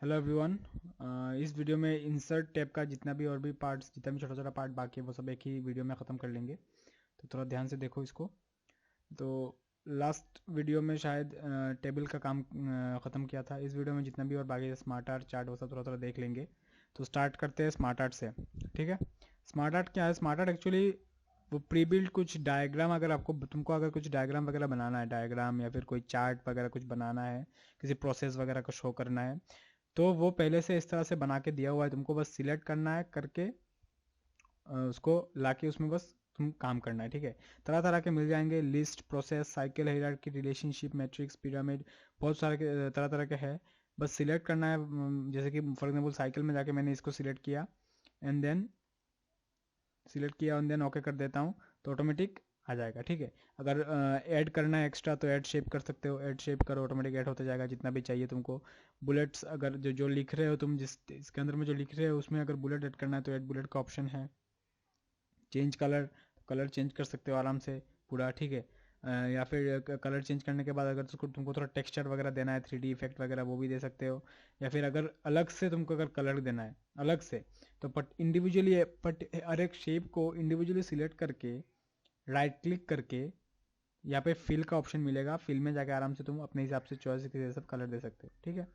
Hello everyone. इस video में insert tab का जितना भी और भी पार्ट्स, जितना भी छोटा छोटा पार्ट बाकी है वो सब एक ही वीडियो में ख़त्म कर लेंगे। तो थोड़ा ध्यान से देखो इसको। तो लास्ट वीडियो में शायद टेबल का काम ख़त्म किया था। इस वीडियो में जितना भी और बाकी है स्मार्ट आर्ट चार्ट वो सब थोड़ा थोड़ा देख लेंगे। तो स्टार्ट करते हैं स्मार्ट आर्ट से। ठीक है। स्मार्ट आर्ट क्या है? स्मार्ट आर्ट एक्चुअली वो प्री बिल्ड कुछ डायग्राम, अगर आपको तुमको अगर कुछ डायग्राम वगैरह बनाना है, डायग्राम या फिर कोई चार्ट वगैरह कुछ बनाना है, किसी प्रोसेस वगैरह को शो करना है, तो वो पहले से इस तरह से बना के दिया हुआ है। तुमको बस सिलेक्ट करना है करके उसको लाके उसमें बस तुम काम करना है। ठीक है। तरह तरह के मिल जाएंगे, list, process, cycle, hierarchy, relationship, matrix, pyramid, बहुत सारे तरह तरह के है। बस सिलेक्ट करना है। जैसे कि फॉर एग्जाम्पल साइकिल में जाके मैंने इसको सिलेक्ट किया एंड देन ओके कर देता हूँ, तो ऑटोमेटिक आ जाएगा। ठीक है। अगर ऐड करना है एक्स्ट्रा तो ऐड शेप कर सकते हो, ऐड शेप करो, ऑटोमेटिक ऐड होता जाएगा जितना भी चाहिए तुमको। बुलेट्स, अगर जो जो लिख रहे हो तुम, जिस इसके अंदर में जो लिख रहे हो उसमें अगर बुलेट ऐड करना है तो ऐड बुलेट का ऑप्शन है। चेंज कलर, कलर चेंज कर सकते हो आराम से पूरा। ठीक है। या फिर कलर चेंज करने के बाद अगर तुमको थोड़ा टेक्सचर वगैरह देना है, 3D इफेक्ट वगैरह, वो भी दे सकते हो। या फिर अगर अलग से तुमको अगर कलर देना है अलग से, तो पट इंडिविजुअली पट हर एक शेप को इंडिविजुअली सिलेक्ट करके राइट क्लिक करके यहाँ पे फिल का ऑप्शन मिलेगा। फिल में जाके आराम से तुम अपने हिसाब से चॉइस के हिसाब कलर दे सकते हो। ठीक है।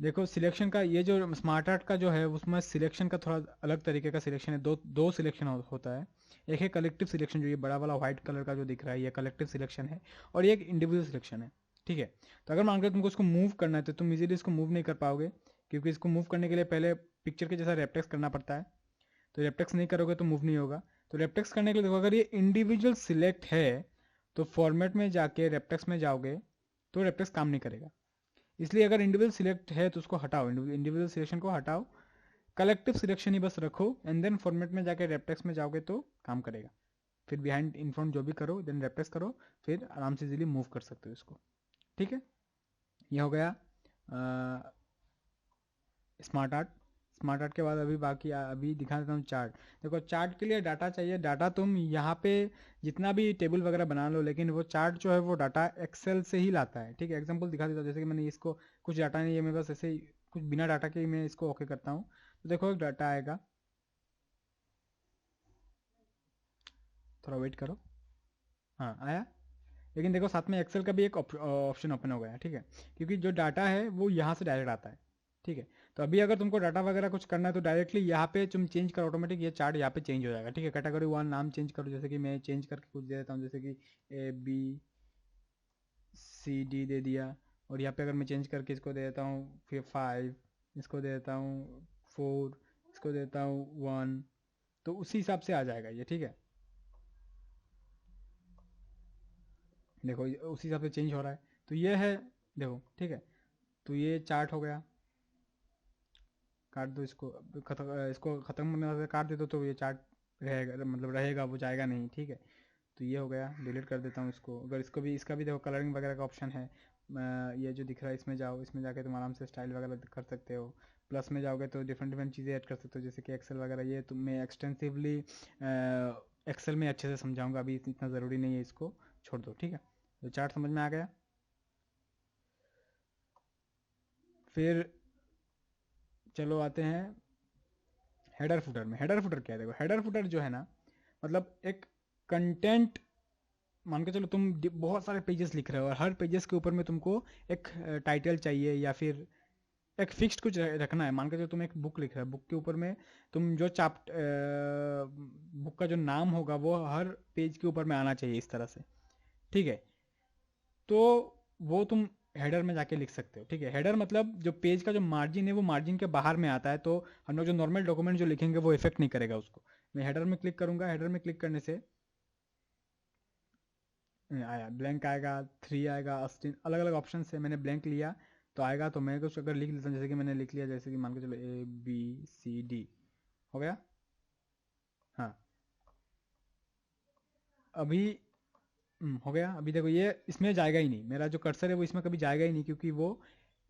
देखो सिलेक्शन का, ये जो स्मार्ट आर्ट का जो है उसमें सिलेक्शन का थोड़ा अलग तरीके का सिलेक्शन है। दो दो सिलेक्शन होता है। एक है कलेक्टिव सिलेक्शन, जो ये बड़ा वाला व्हाइट कलर का जो दिख रहा है ये कलेक्टिव सिलेक्शन है। और ये एक इंडिविजुअल सिलेक्शन है। ठीक है। तो अगर मान लो तुमको इसको मूव करना है तो तुम इजीली इसको मूव नहीं कर पाओगे, क्योंकि इसको मूव करने के लिए पहले पिक्चर के जैसा रेपटेक्स करना पड़ता है। तो रेपटेक्स नहीं करोगे तो मूव नहीं होगा। तो रेपटेक्स करने के लिए देखो, अगर ये इंडिविजुअल सिलेक्ट है तो फॉर्मेट में जाके रेपटेक्स में जाओगे तो रेपटेक्स काम नहीं करेगा। इसलिए अगर इंडिविजुअल सिलेक्ट है तो उसको हटाओ, इंडिविजुअल सिलेक्शन को हटाओ, कलेक्टिव सिलेक्शन ही बस रखो एंड देन फॉर्मेट में जाके रेपटेक्स में जाओगे तो काम करेगा। फिर बिहाइंड इन फ्रंट जो भी करो देन रेपटेक्स करो, फिर आराम से इजीली मूव कर सकते हो इसको। ठीक है। ये हो गया स्मार्ट आर्ट। स्मार्ट आर्ट के बाद अभी बाकी अभी दिखा देता हूँ चार्ट। देखो चार्ट के लिए डाटा चाहिए। डाटा तुम यहाँ पे जितना भी टेबल वगैरह बना लो, लेकिन वो चार्ट जो है वो डाटा एक्सेल से ही लाता है। ठीक है। एग्जांपल दिखा देता हूँ। जैसे कि मैंने इसको, कुछ डाटा नहीं है मेरे पास, ऐसे ही कुछ बिना डाटा के ही मैं इसको ओके करता हूँ। तो देखो एक डाटा आएगा, थोड़ा वेट करो। हाँ आया। लेकिन देखो साथ में एक्सेल का भी एक ऑप्शन ओपन हो गया। ठीक है। क्योंकि जो डाटा है वो यहाँ से डायरेक्ट आता है। ठीक है। तो अभी अगर तुमको डाटा वगैरह कुछ करना है तो डायरेक्टली यहाँ पे तुम चेंज करो, ऑटोमेटिक ये चार्ट यहाँ पे चेंज हो जाएगा। ठीक है। कैटेगरी वन नाम चेंज करो, जैसे कि मैं चेंज करके कुछ दे देता हूँ, जैसे कि ABCD दे दिया। और यहाँ पे अगर मैं चेंज करके इसको दे देता हूँ फिर 5, इसको दे देता हूँ 4, इसको देता हूँ 1, तो उसी हिसाब से आ जाएगा ये। ठीक है। देखो उसी हिसाब से चेंज हो रहा है। तो ये है, देखो। ठीक है। तो ये चार्ट हो गया। काट दो इसको, इसको ख़त्म होने से काट दे दो तो ये चार्ट रहेगा, मतलब रहेगा, वो जाएगा नहीं। ठीक है। तो ये हो गया, डिलीट कर देता हूँ इसको। अगर इसको भी, इसका भी देखो कलरिंग वगैरह का ऑप्शन है। ये जो दिख रहा है इसमें जाओ, इसमें जाके तुम आराम से स्टाइल वगैरह कर सकते हो। प्लस में जाओगे तो डिफरेंट डिफरेंट चीज़ें ऐड कर सकते हो, जैसे कि एक्सेल वगैरह। ये तुम मैं एक्सटेंसिवली एक्सेल में अच्छे से समझाऊंगा, अभी इतना ज़रूरी नहीं है, इसको छोड़ दो। ठीक है। तो चार्ट समझ में आ गया। फिर चलो आते हैं हेडर फुटर में। हेडर फुटर क्या है? देखो हेडर फुटर जो है ना, मतलब एक कंटेंट, मान के चलो तुम बहुत सारे पेजेस लिख रहे हो और हर पेजेस के ऊपर में तुमको एक टाइटल चाहिए या फिर एक फिक्स्ड कुछ रखना है। मान के चलो तुम एक बुक लिख रहे हो, बुक के ऊपर में तुम जो बुक का जो नाम होगा वो हर पेज के ऊपर में आना चाहिए इस तरह से। ठीक है। तो वो तुम हेडर में जाके लिख सकते हो। ठीक है। हेडर मतलब जो पेज का जो मार्जिन है वो मार्जिन के बाहर में आता है, तो हम लोग जो नॉर्मल डॉक्यूमेंट जो लिखेंगे वो इफेक्ट नहीं करेगा उसको। मैं हेडर में क्लिक करूंगा, हेडर में क्लिक करने से आया ब्लैंक आएगा, 3 आएगा, 18 अलग अलग ऑप्शन से मैंने ब्लैंक लिया तो आएगा। तो मैं कुछ अगर लिख लेता हूँ, जैसे कि मैंने लिख लिया, जैसे कि मान के चलो ABCD हो गया। हाँ अभी हो गया। अभी देखो ये इसमें जाएगा ही नहीं, मेरा जो कर्सर है वो इसमें कभी जाएगा ही नहीं, क्योंकि वो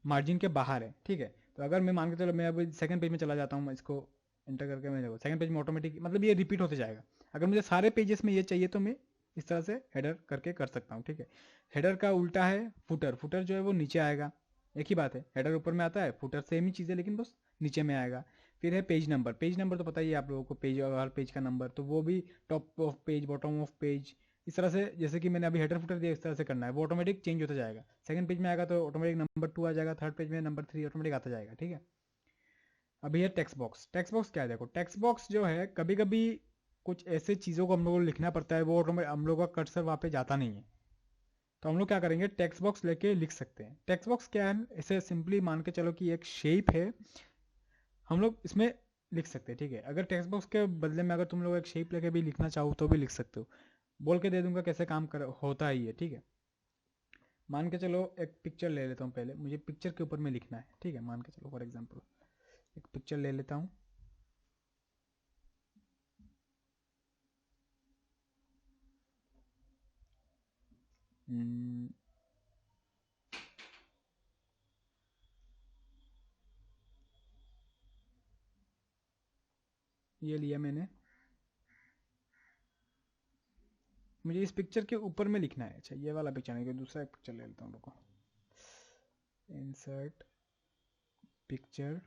मार्जिन के बाहर है। ठीक है। तो अगर मैं मान के चलो मैं अभी सेकंड पेज में चला जाता हूँ, मैं इसको एंटर करके मैं देखो सेकंड पेज में ऑटोमेटिक, मतलब ये रिपीट होते जाएगा। अगर मुझे सारे पेजेस में ये चाहिए तो मैं इस तरह से हेडर करके कर सकता हूँ। ठीक है। हेडर का उल्टा है फुटर। फुटर जो है वो नीचे आएगा, एक ही बात है, हेडर ऊपर में आता है, फुटर सेम ही चीज़ है लेकिन बस नीचे में आएगा। फिर है पेज नंबर, पेज नंबर तो पता ही है आप लोगों को, पेज हर पेज का नंबर, तो वो भी top of page, bottom of page, इस तरह से जैसे कि मैंने अभी हेडर फुटर दिया इस तरह से करना है, वो ऑटोमेटिक चेंज होता जाएगा। सेकंड पेज में आएगा तो ऑटोमेटिक नंबर 2 आ जाएगा, थर्ड पेज में नंबर 3 ऑटोमेटिक आता जाएगा, ठीक है। अभी है टेक्स्ट बॉक्स। टेक्स्ट बॉक्स क्या है, देखो टेक्स्ट बॉक्स जो है कभी कभी कुछ ऐसे चीज़ों को हम लोग को लिखना पड़ता है, वो ऑटोमेटिक हम लोग का कर्सर वहाँ पे जाता नहीं है, तो हम लोग क्या करेंगे, टेक्स्ट बॉक्स लेके लिख सकते हैं। टेक्स्ट बॉक्स क्या है, इसे सिंपली मान के चलो कि एक शेप है, हम लोग इसमें लिख सकते हैं, ठीक है। अगर टेक्स्ट बॉक्स के बदले में अगर तुम लोग एक शेप लेके भी लिखना चाहो तो भी लिख सकते हो, बोल के दे दूंगा कैसे काम कर होता ही है, ठीक है। मान के चलो एक पिक्चर ले लेता हूँ, पहले मुझे पिक्चर के ऊपर में लिखना है, ठीक है। मान के चलो फॉर एग्जाम्पल एक पिक्चर ले लेता हूँ। हम्म, ये लिया मैंने, मुझे इस पिक्चर के ऊपर में लिखना है। अच्छा ये वाला पिक्चर नहीं, कोई दूसरा एक पिक्चर ले लेता हूँ, रुको। इंसर्ट पिक्चर,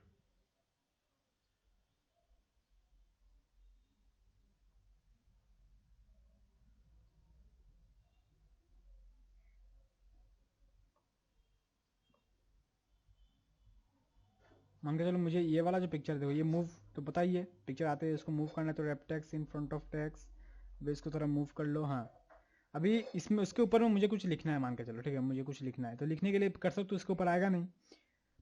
मान के चलो मुझे ये वाला जो पिक्चर देखो, ये मूव तो पता ही है, पिक्चर आते हैं इसको मूव करना है तो rape text in front of text, अभी इसको थोड़ा मूव कर लो। हाँ अभी इसमें उसके ऊपर में मुझे कुछ लिखना है, मान के चलो ठीक है, मुझे कुछ लिखना है, तो लिखने के लिए कर्सर तो इसके ऊपर आएगा नहीं,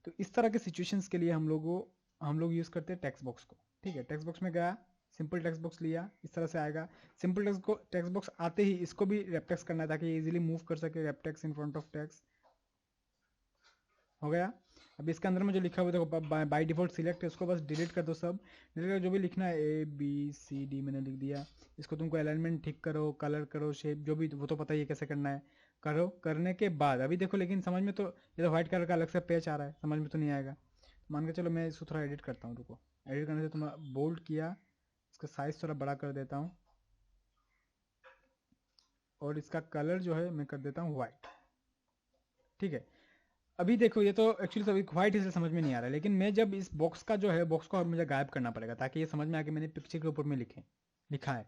तो इस तरह के सिचुएशंस के लिए हम लोग यूज़ करते हैं टेक्स्ट बॉक्स को, ठीक है। टेक्स्ट बॉक्स में गया, सिंपल टेक्स्ट बॉक्स लिया, इस तरह से आएगा। सिंपल टेक्स्ट बॉक्स आते ही इसको भी रेपटेक्स करना है ताकि इजीली मूव कर सके, रेपटेक्स इन फ्रंट ऑफ टेक्स्ट हो गया। अब इसके अंदर में जो लिखा हुआ देखो बाय डिफॉल्ट सिलेक्ट है, उसको बस डिलीट कर दो, सब डिलीट कर, जो भी लिखना है ABCD मैंने लिख दिया। इसको तुमको अलाइनमेंट ठीक करो, कलर करो, शेप जो भी, वो तो पता ही है कैसे करना है, करो। करने के बाद अभी देखो, लेकिन समझ में तो, ये तो व्हाइट कलर का अलग से पेज आ रहा है, समझ में तो नहीं आएगा। मान के चलो मैं इसको थोड़ा एडिट करता हूँ, रुको। एडिट करने से थोड़ा बोल्ड किया, इसका साइज थोड़ा बड़ा कर देता हूँ, और इसका कलर जो है मैं कर देता हूँ वाइट, ठीक है। अभी देखो ये तो एक्चुअली तो अभी व्हाइट इसलिए समझ में नहीं आ रहा है, लेकिन मैं जब इस बॉक्स का जो है, बॉक्स को मुझे गायब करना पड़ेगा ताकि ये समझ में आके मैंने पिक्चर के ऊपर में लिखा है।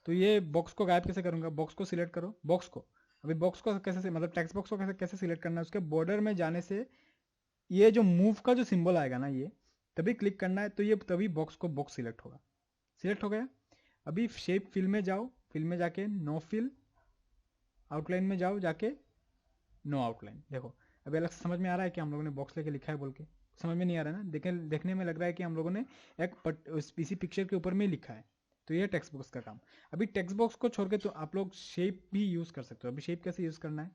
तो ये बॉक्स को गायब कैसे करूंगा, बॉक्स को सिलेक्ट करो, बॉक्स को, अभी बॉक्स को कैसे मतलब टेक्स्ट बॉक्स को कैसे कैसे सिलेक्ट करना है, उसके बॉर्डर में जाने से ये जो मूव का जो सिंबल आएगा ना, ये तभी क्लिक करना है, तो ये तभी बॉक्स सिलेक्ट होगा। सिलेक्ट हो गया। अभी शेप फिल में जाओ, फिल में जाके नो फिल, आउटलाइन में जाओ जाके नो आउटलाइन, देखो अभी अलग से समझ में आ रहा है कि हम लोगों ने बॉक्स लेके लिखा है बोल के, समझ में नहीं आ रहा है ना, देखने में लग रहा है कि हम लोगों ने इसी पिक्चर के ऊपर में लिखा है। तो ये टेक्स्ट बॉक्स का काम। अभी टेक्स्ट बॉक्स को छोड़ के तो आप लोग शेप भी यूज कर सकते हो। अभी शेप कैसे यूज करना है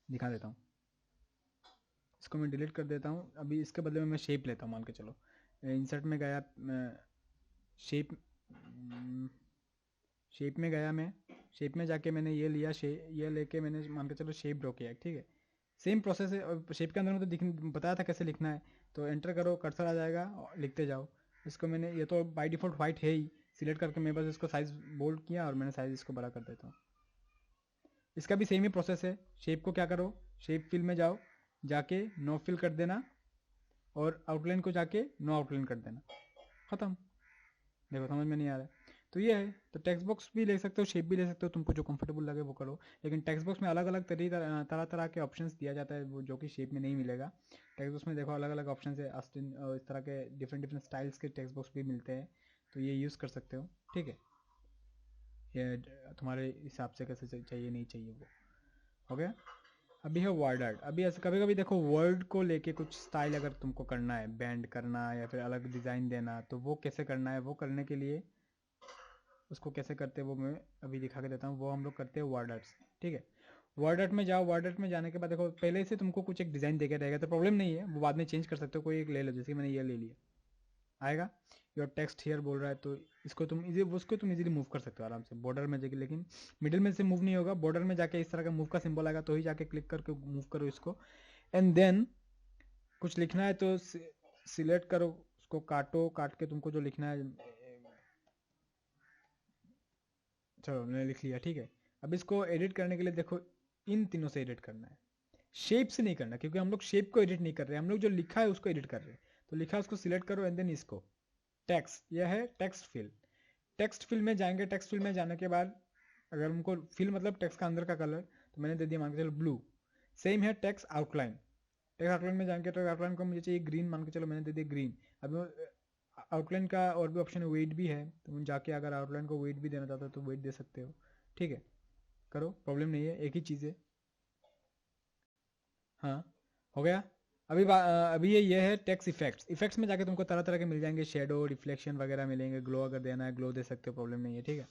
दिखा देता हूँ, इसको मैं डिलीट कर देता हूँ। अभी इसके बदले में मैं शेप लेता हूँ, मान के चलो इंसर्ट में गया, शेप शेप में गया मैं, शेप में जाके मैंने ये लिया, ये लेके मैंने मान के चलो शेप ड्रॉ किया, ठीक है। सेम प्रोसेस है, और शेप के अंदर में तो बताया था कैसे लिखना है, तो एंटर करो, कर्सर आ जाएगा और लिखते जाओ। इसको मैंने, ये तो बाय डिफॉल्ट वाइट है ही, सिलेक्ट करके मैं बस इसको साइज बोल्ड किया और मैंने साइज इसको बड़ा कर देता हूँ। इसका भी सेम ही प्रोसेस है। शेप को क्या करो, शेप फिल में जाओ, जाके नो फिल कर देना, और आउटलाइन को जाके नो आउटलाइन कर देना, खत्म। देखो समझ में नहीं आ रहा है, तो ये है। तो टेक्स्ट बॉक्स भी ले सकते हो, शेप भी ले सकते हो, तुमको जो कंफर्टेबल लगे वो करो। लेकिन टेक्स्ट बॉक्स में अलग अलग तरह तरह के ऑप्शंस दिया जाता है, वो जो कि शेप में नहीं मिलेगा। टेक्स्ट बॉक्स में देखो अलग अलग ऑप्शन है, अस्टिन इस तरह के डिफरेंट डिफरेंट स्टाइल्स के टेक्स्ट बॉक्स भी मिलते हैं, तो ये यूज़ कर सकते हो, ठीक है। ये तुम्हारे हिसाब से कैसे चाहिए नहीं चाहिए वो हो गया। अभी है वर्ड आर्ट। अभी ऐसे कभी कभी देखो वर्ड को लेके कुछ स्टाइल अगर तुमको करना है, बैंड करना या फिर अलग डिज़ाइन देना, तो वो कैसे करना है, वो करने के लिए उसको कैसे करते हैं वो मैं अभी दिखा के देता हूँ। वो हम लोग करते हैं वर्ड आर्ट से, ठीक है। वर्ड आर्ट में जाओ, वर्ड आर्ट में जाने के बाद देखो पहले से तुमको कुछ एक डिज़ाइन देके रहेगा, तो प्रॉब्लम नहीं है, वो बाद में चेंज कर सकते हो, कोई एक ले लो, जैसे मैंने ये ले लिया, आएगा योर टेक्स्ट हियर बोल रहा है, तो इसको तुम इजी उसको तुम इजीली मूव कर सकते हो आराम से बॉर्डर में जाके, लेकिन मिडिल में से मूव नहीं होगा, बॉर्डर में जाके इस तरह का मूव का सिंबल आएगा, तो ही जाके क्लिक करके मूव करो इसको। एंड देन कुछ लिखना है तो सिलेक्ट करो, उसको काटो, काट के तुमको जो लिखना है, चलो मैंने लिख लिया, ठीक है। अब इसको एडिट करने के लिए देखो इन तीनों से एडिट करना है, शेप से नहीं करना, क्योंकि हम लोग शेप को एडिट नहीं कर रहे, हम लोग जो लिखा है उसको एडिट कर रहे हैं। तो लिखा है उसको सिलेक्ट करो एंड देन इसको टेक्स्ट, यह है टेक्स्ट फिल। टेक्स्ट फिल में जाएंगे, टेक्स्ट फिल में जाने के बाद अगर उनको फिल मतलब टेक्स्ट का अंदर का कलर, तो मैंने दे दिया मान के चलो ब्लू। सेम है टेक्स्ट आउटलाइन, टेक्स्ट आउटलाइन में जाएंगे, टेक्स्ट आउटलाइन को मुझे चाहिए ग्रीन, मान के चलो मैंने दे दिया ग्रीन। अब आउटलाइन का और भी ऑप्शन है, वेट भी है, तो जाके अगर आउटलाइन को वेट भी देना चाहते हो तो वेट दे सकते हो, ठीक है, करो, प्रॉब्लम नहीं है, एक ही चीज़ है। हाँ हो गया। अभी ये है टेक्स्ट इफेक्ट्स। इफेक्ट्स में जाके तुमको तरह तरह के मिल जाएंगे, शेडो, रिफ्लेक्शन वगैरह मिलेंगे, ग्लो अगर देना है ग्लो दे सकते हो, प्रॉब्लम नहीं है, ठीक है।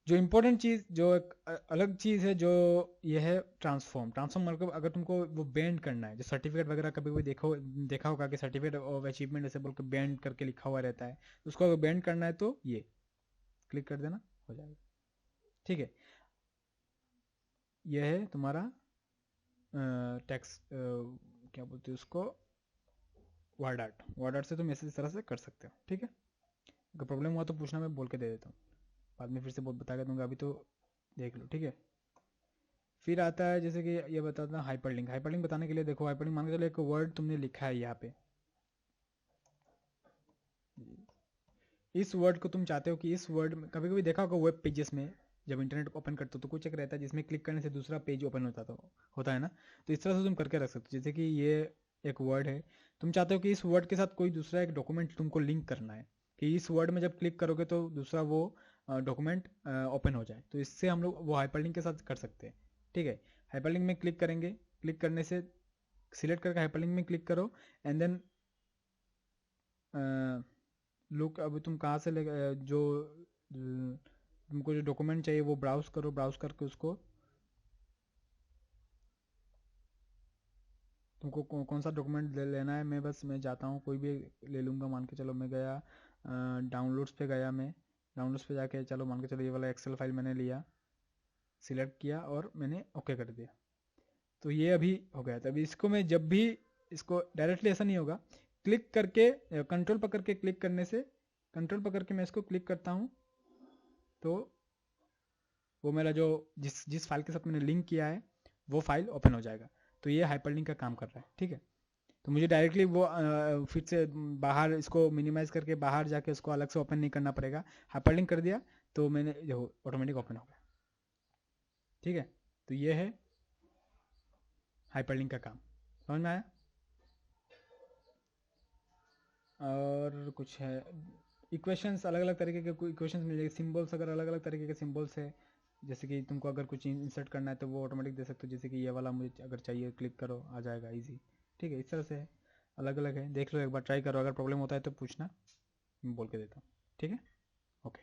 जो इम्पोर्टेंट चीज़, जो एक अलग चीज़ है, जो ये है ट्रांसफॉर्म। ट्रांसफॉर्म मतलब अगर तुमको वो बेंड करना है, जो सर्टिफिकेट वगैरह कभी भी देखा होगा कि सर्टिफिकेट ऑफ अचीवमेंट ऐसे बोल के बेंड करके लिखा हुआ रहता है, उसको अगर बेंड करना है तो ये क्लिक कर देना, हो जाएगा, ठीक है। यह है तुम्हारा टेक्स्ट, क्या बोलते हैं उसको, वर्ड आर्ट। वर्ड आर्ट से तुम इस तरह से कर सकते हो, ठीक है। अगर प्रॉब्लम हुआ तो पूछना, मैं बोल के दे देता हूँ, बाद में फिर से बता के दूंगा, अभी तो देख लो, ठीक है। फिर आता है जैसे कि ये बताता हूँ हाइपरलिंक। हाइपरलिंक बताने के लिए देखो, हाइपरलिंक मान के चलो एक वर्ड तुमने लिखा है यहाँ पे, इस वर्ड को तुम चाहते हो कि इस वर्ड में, कभी कभी देखा होगा वेब पेजेस में जब इंटरनेट ओपन करते हो तो कुछ एक रहता है जिसमें क्लिक करने से दूसरा पेज ओपन होता है ना। तो इस तरह से तुम करके रख सकते हो, जैसे कि ये एक वर्ड है, तुम चाहते हो कि इस वर्ड के साथ कोई दूसरा एक डॉक्यूमेंट तुमको लिंक करना है, कि इस वर्ड में जब क्लिक करोगे तो दूसरा वो डॉक्यूमेंट ओपन हो जाए, तो इससे हम लोग वो हाइपरलिंक के साथ कर सकते हैं, ठीक है। हाइपरलिंक में क्लिक करेंगे, क्लिक करने से सिलेक्ट करके हाइपरलिंक में क्लिक करो एंड देन लुक, अभी तुम कहाँ से ले जो तुमको जो डॉक्यूमेंट चाहिए वो ब्राउज करो, ब्राउज करके उसको तुमको कौन सा डॉक्यूमेंट लेना है, मैं जाता हूँ कोई भी ले लूँगा, मान के चलो मैं गया डाउनलोड्स पे गया, मैं डाउनलोड्स पे जाके चलो मान के चलो ये वाला एक्सेल फाइल मैंने लिया, सिलेक्ट किया और मैंने ओके कर दिया, तो ये अभी हो गया था। अभी इसको मैं जब भी, इसको डायरेक्टली ऐसा नहीं होगा, क्लिक करके कंट्रोल पकड़ के क्लिक करने से, कंट्रोल पकड़ के मैं इसको क्लिक करता हूँ तो वो मेरा जो जिस जिस फाइल के साथ मैंने लिंक किया है वो फाइल ओपन हो जाएगा। तो ये हाइपरलिंक का काम कर रहा है, ठीक है। तो मुझे डायरेक्टली वो फिर से बाहर इसको मिनिमाइज करके बाहर जाके उसको अलग से ओपन नहीं करना पड़ेगा, हाइपरलिंक कर दिया तो मैंने जो ऑटोमेटिक ओपन हो गया, ठीक है। तो ये है हाइपरलिंक का काम, समझ में आया। और कुछ है, इक्वेशंस, अलग अलग तरीके के इक्वेशंस मिल जाएंगे, सिंबल्स अगर अलग अलग तरीके के सिंबल्स है, जैसे कि तुमको अगर कुछ इंसर्ट करना है तो वो ऑटोमेटिक दे सकते हो, जैसे कि ये वाला मुझे अगर चाहिए क्लिक करो आ जाएगा इजी, ठीक है। इस तरह से है, अलग अलग है, देख लो एक बार ट्राई करो, अगर प्रॉब्लम होता है तो पूछना, मैं बोल के देता हूँ, ठीक है, ओके।